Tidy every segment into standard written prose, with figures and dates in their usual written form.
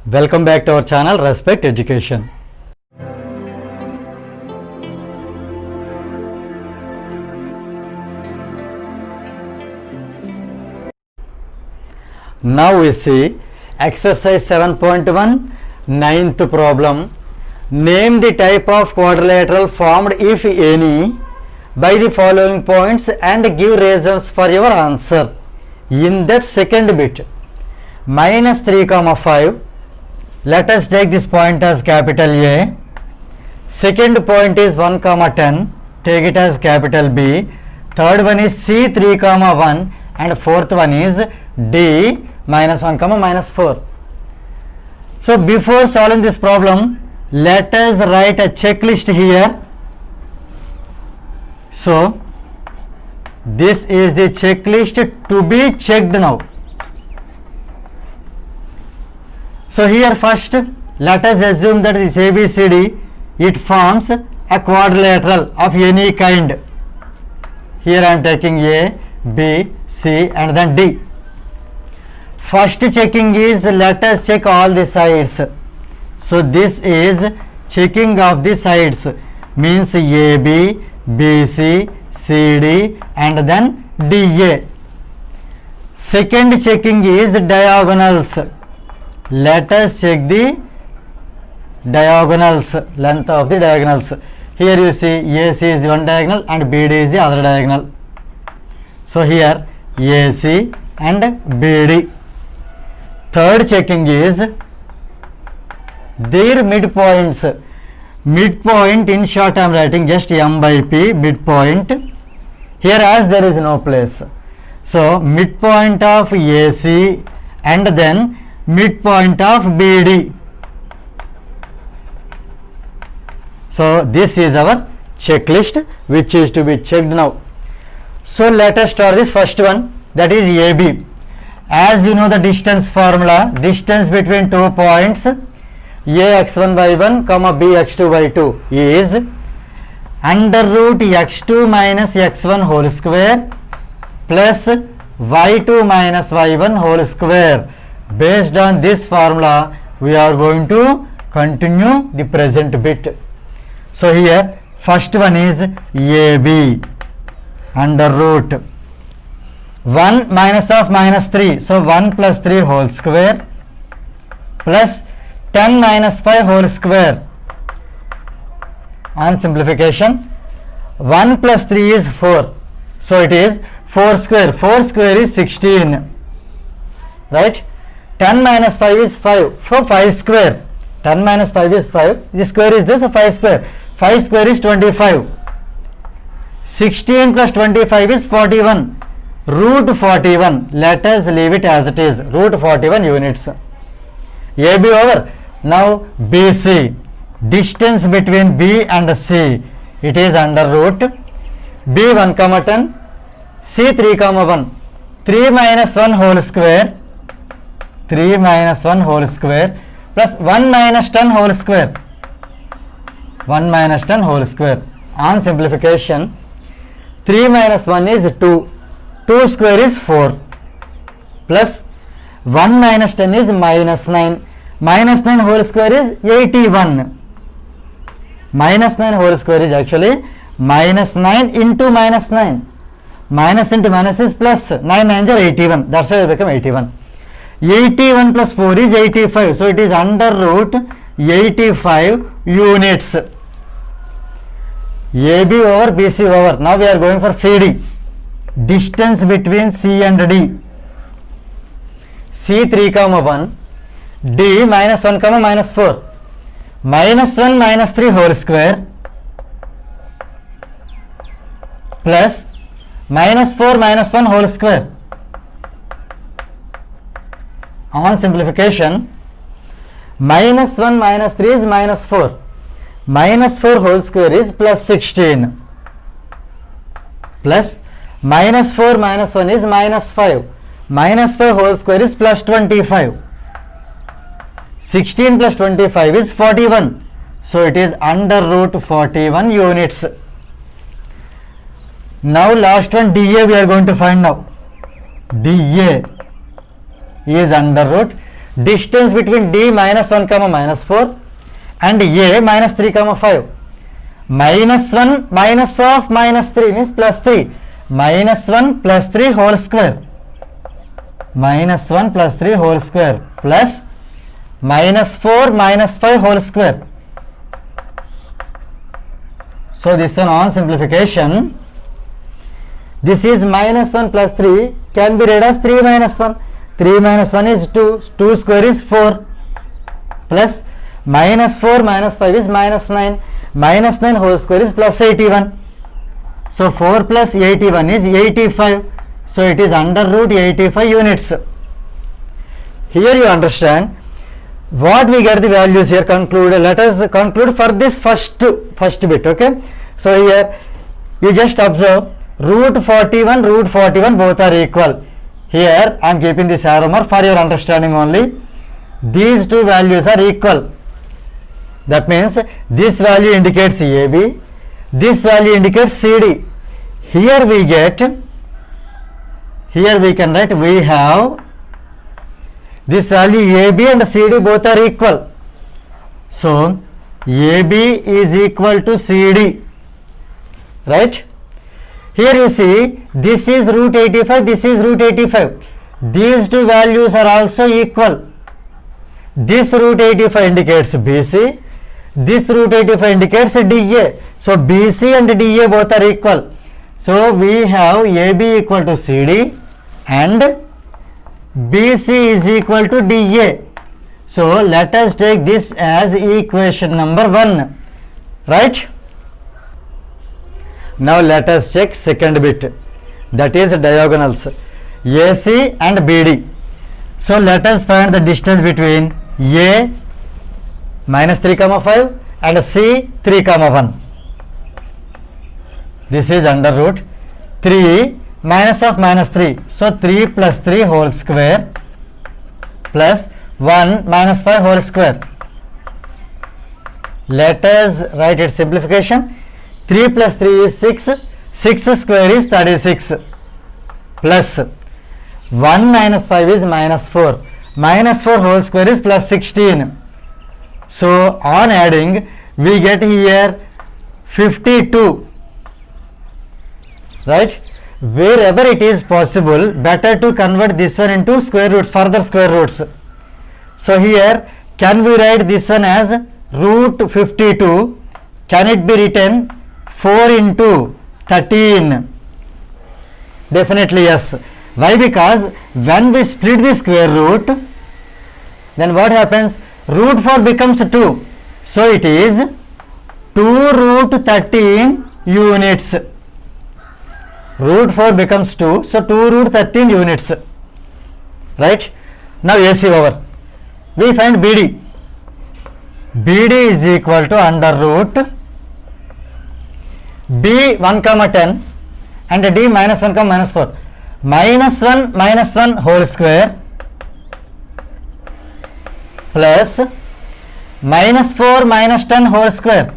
Welcome back to our channel Respect Education. Now we see exercise 7.1 ninth problem. Name the type of quadrilateral formed, if any, by the following points and give reasons for your answer. In that second bit, minus 3 comma 5, let us take this point as capital A. Second point is 1 comma 10, take it as capital B. Third one is C 3 comma 1 and fourth one is D minus 1 comma minus 4. So before solving this problem, let us write a checklist here. So this is the checklist to be checked now. So here first let us assume that this ABCD, it forms a quadrilateral of any kind. Here I am taking A, B, C and then D. First checking is, let us check all the sides. So this is checking of the sides, means AB, BC, CD and then DA. Second checking is diagonals. Let us check the diagonals, length of the diagonals. Here you see AC is one diagonal and BD is the other diagonal. So here AC and BD. Third checking is their midpoints. Midpoint in short I am writing just M by P, midpoint. Here as there is no place. So midpoint of AC and then midpoint of BD. So this is our checklist which is to be checked now. So let us start this first one, that is AB. As you know the distance formula, distance between 2 points A x1 by 1 comma B x2 by 2 is under root x2 minus x1 whole square plus y2 minus y1 whole square. Based on this formula we are going to continue the present bit. So here first one is AB under root 1 minus of minus 3, so 1 plus 3 whole square plus 10 minus 5 whole square. On simplification 1 plus 3 is 4, so it is 4 square. 4 square is 16, right? 10 minus 5 is 5, so 5 square. 10 minus 5 is 5, this square is this, so 5 square. 5 square is 25. 16 plus 25 is 41. Root 41, let us leave it as it is, root 41 units. AB over. Now BC, distance between B and C, it is under root B 1 comma 10, C 3 comma 1, 3 minus 1 whole square, 3 minus 1 whole square plus 1 minus 10 whole square, 1 minus 10 whole square. On simplification 3 minus 1 is 2, 2 square is 4 plus 1 minus 10 is minus 9, minus 9 whole square is 81. Minus 9 whole square is actually minus 9 into minus 9. Minus into minus is plus, 9 9s are 81, that's why it become 81. 81 plus 4 is 85, so it is under root 85 units. AB over BC over. Now we are going for CD. Distance between C and D. C 3 comma 1, D minus 1 comma minus 4. Minus 1 minus 3 whole square plus minus 4 minus 1 whole square. On simplification minus 1 minus 3 is minus 4. Minus 4 whole square is plus 16 plus minus 4 minus 1 is minus 5. Minus 5 whole square is plus 25. 16 plus 25 is 41. So it is under root 41 units. Now last one DA we are going to find now. DA is under root distance between D minus 1 comma minus 4 and A minus 3 comma 5. Minus 1 minus of minus 3 means plus 3. Minus 1 plus 3 whole square. Minus 1 plus 3 whole square plus minus 4 minus 5 whole square. So this one on simplification, this is minus 1 plus 3 can be read as 3 minus 1. 3 minus 1 is 2. 2 square is 4 plus minus 4 minus 5 is minus 9. Minus 9 whole square is plus 81. So 4 plus 81 is 85. So it is under root 85 units. Here you understand what we get the values here. Conclude. Let us conclude for this first bit. Okay. So here you just observe root 41 both are equal. Here I am keeping this arrow mark for your understanding only. These two values are equal. That means this value indicates AB, this value indicates CD. Here we can write, we have this value AB and CD both are equal. So AB is equal to CD, right? Here you see this is root 85, this is root 85. These two values are also equal. This root 85 indicates BC, this root 85 indicates DA. So BC and DA both are equal. So we have AB equal to CD and BC is equal to DA. So let us take this as equation number 1, right? Now let us check second bit, that is diagonals AC and BD. So let us find the distance between A minus 3 comma 5 and C 3 comma 1. This is under root 3 minus of minus 3. So 3 plus 3 whole square plus 1 minus 5 whole square. Let us write its simplification. 3 plus 3 is 6. 6 square is 36 plus 1 minus 5 is minus 4. Minus 4 whole square is plus 16. So on adding we get here 52, right? Wherever it is possible, better to convert this one into square roots, further square roots. So here can we write this one as root 52? Can it be written 4 into 13? Definitely yes. Why? Because when we split the square root, then what happens? Root 4 becomes 2. So it is 2 root 13 units. Root 4 becomes 2. So 2 root 13 units. Right? Now AC over. We find BD. BD is equal to under root B 1 comma 10 and D minus 1 comma minus 4. Minus 1 whole square plus minus 4 minus 10 whole square.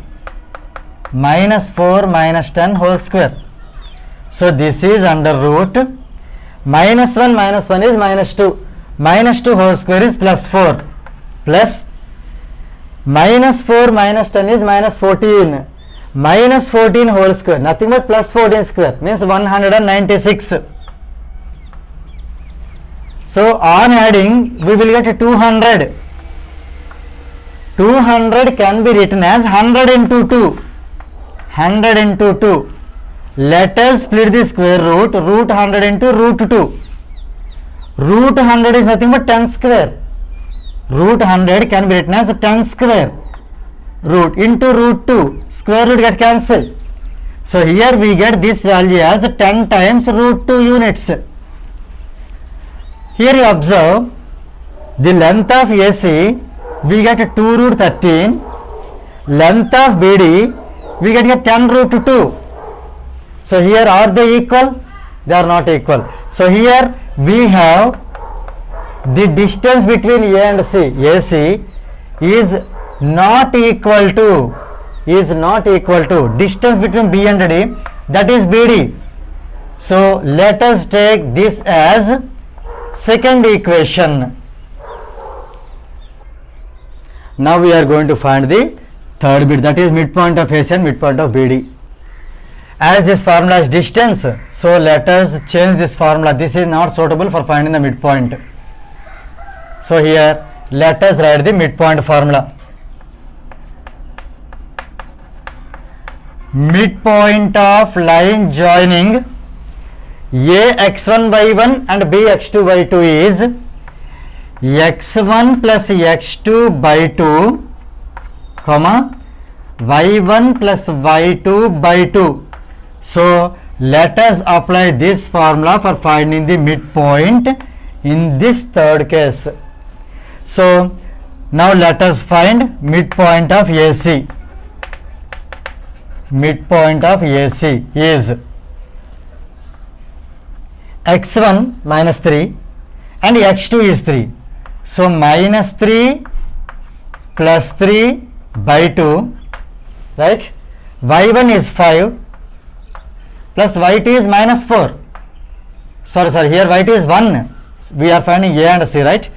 Minus 4 minus 10 whole square. So this is under root minus 1 is minus 2. Minus 2 whole square is plus 4 plus minus 4 minus 10 is minus 14. Minus 14 whole square, nothing but plus 14 square means 196. So on adding we will get 200. 200 can be written as 100 into 2. 100 into 2. Let us split the square root. Root 100 into root 2. Root 100 is nothing but 10 square. Root 100 can be written as 10 square. Root into root 2. Square root get cancelled. So here we get this value as 10 times root 2 units. Here you observe the length of AC we get 2 root 13. Length of BD we get here 10 root 2. So here are they equal? They are not equal. So here we have the distance between A and C, AC is not equal to distance between B and D, that is BD. So let us take this as second equation. Now we are going to find the third bit, that is midpoint of AC and midpoint of BD. As this formula is distance, so let us change this formula. This is not suitable for finding the midpoint. So here let us write the midpoint formula. Midpoint of line joining A x1 by 1 and B x2 by 2 is x1 plus x2 by 2, comma y1 plus y2 by 2. So let us apply this formula for finding the midpoint in this third case. So now let us find midpoint of AC. Midpoint of AC is x1 minus 3 and x2 is 3. So minus 3 plus 3 by 2, right? y1 is 5 plus y2 is minus 4. Sorry, here y2 is 1. We are finding A and C, right?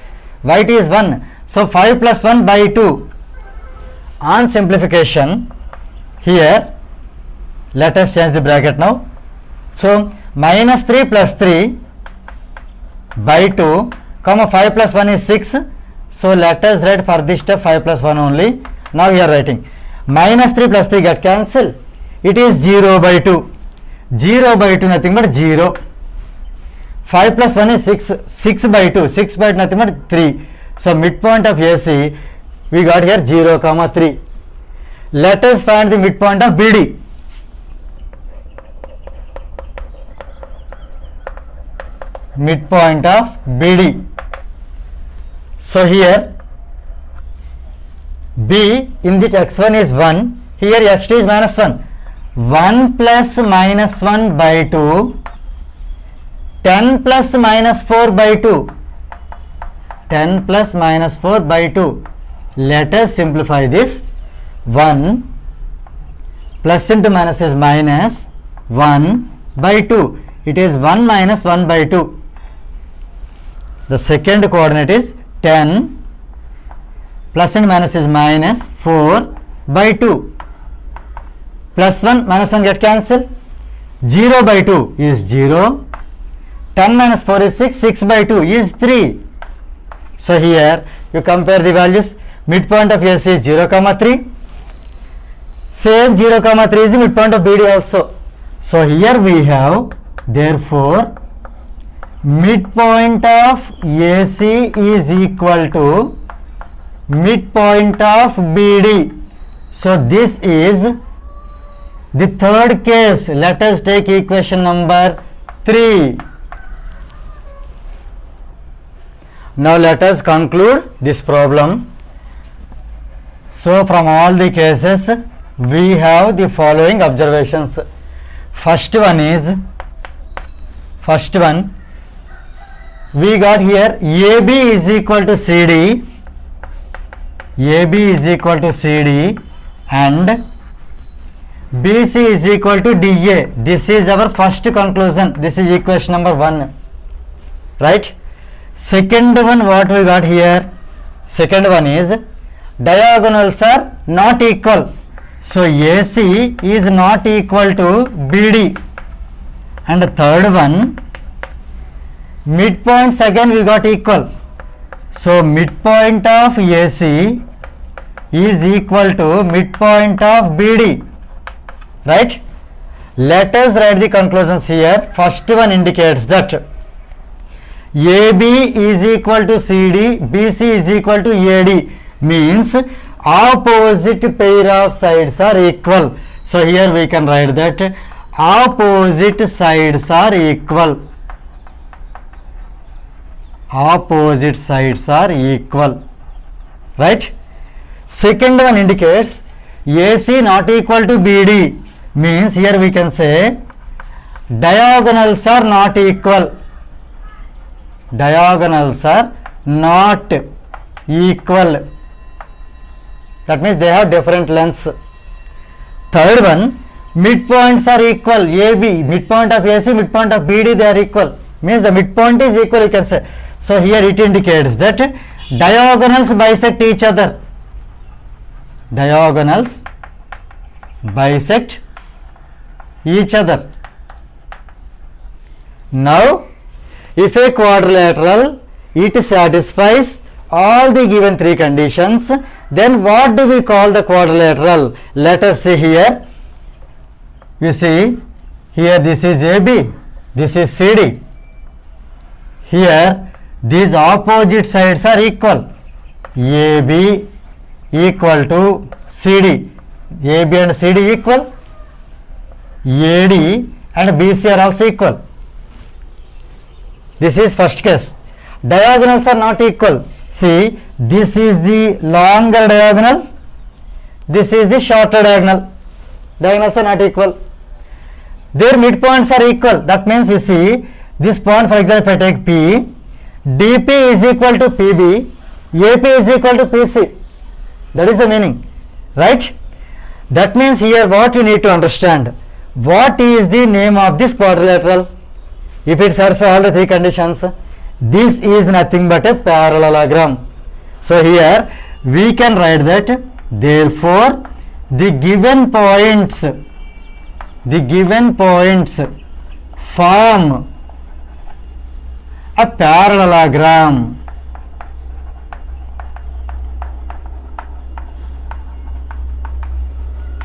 y2 is 1. So 5 plus 1 by 2. On simplification, here let us change the bracket now. So minus 3 plus 3 by 2, comma 5 plus 1 is 6. So let us write for this step 5 plus 1 only. Now we are writing minus 3 plus 3 get cancelled. It is 0 by 2. 0 by 2 nothing but 0. 5 plus 1 is 6. 6 by 2. 6 by 2 nothing but 3. So midpoint of AC we got here 0, 3. Let us find the midpoint of BD. Midpoint of BD. So here B in this x1 is 1, here x2 is minus 1. 1 plus minus 1 by 2, 10 plus minus 4 by 2. 10 plus minus 4 by 2. Let us simplify this. 1 plus into minus is minus 1 by 2. It is 1 minus 1 by 2. The second coordinate is 10 plus and minus is minus 4 by 2. Plus 1 minus 1 get cancelled. 0 by 2 is 0. 10 minus 4 is 6. 6 by 2 is 3. So here you compare the values. Midpoint of AC is 0, 3. Same 0, 3 is the midpoint of BD also. So here we have, therefore midpoint of AC is equal to midpoint of BD. So this is the third case. Let us take equation number 3. Now let us conclude this problem. So from all the cases we have the following observations. First one, we got here AB is equal to CD. AB is equal to CD and BC is equal to DA. This is our first conclusion. This is equation number 1, right? Second one, what we got here? Second one is diagonals are not equal. So AC is not equal to BD. And the third one, midpoints again we got equal. So midpoint of AC is equal to midpoint of BD, right? Let us write the conclusions here. First one indicates that AB is equal to CD, BC is equal to AD, means opposite pair of sides are equal. So here we can write that opposite sides are equal. Opposite sides are equal, right? Second one indicates AC not equal to BD, means here we can say diagonals are not equal. Diagonals are not equal. That means they have different lengths. Third one, midpoints are equal. AB, midpoint of AC, midpoint of BD, they are equal. Means the midpoint is equal, you can say. So here it indicates that diagonals bisect each other. diagonals bisect each other. Now if a quadrilateral it satisfies all the given three conditions, then what do we call the quadrilateral? Let us see here. You see here, this is AB, this is CD. Here these opposite sides are equal. AB equal to CD, AB and CD equal, AD and BC are also equal. This is first case. Diagonals are not equal. See, this is the longer diagonal, this is the shorter diagonal. Diagonals are not equal. Their midpoints are equal. That means you see this point, for example, if I take P, DP is equal to PB, AP is equal to PC. That is the meaning, right? That means here what you need to understand, what is the name of this quadrilateral? If it satisfies all the three conditions, this is nothing but a parallelogram. So here we can write that therefore the given points form a parallelogram.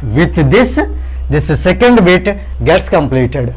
With this second bit gets completed.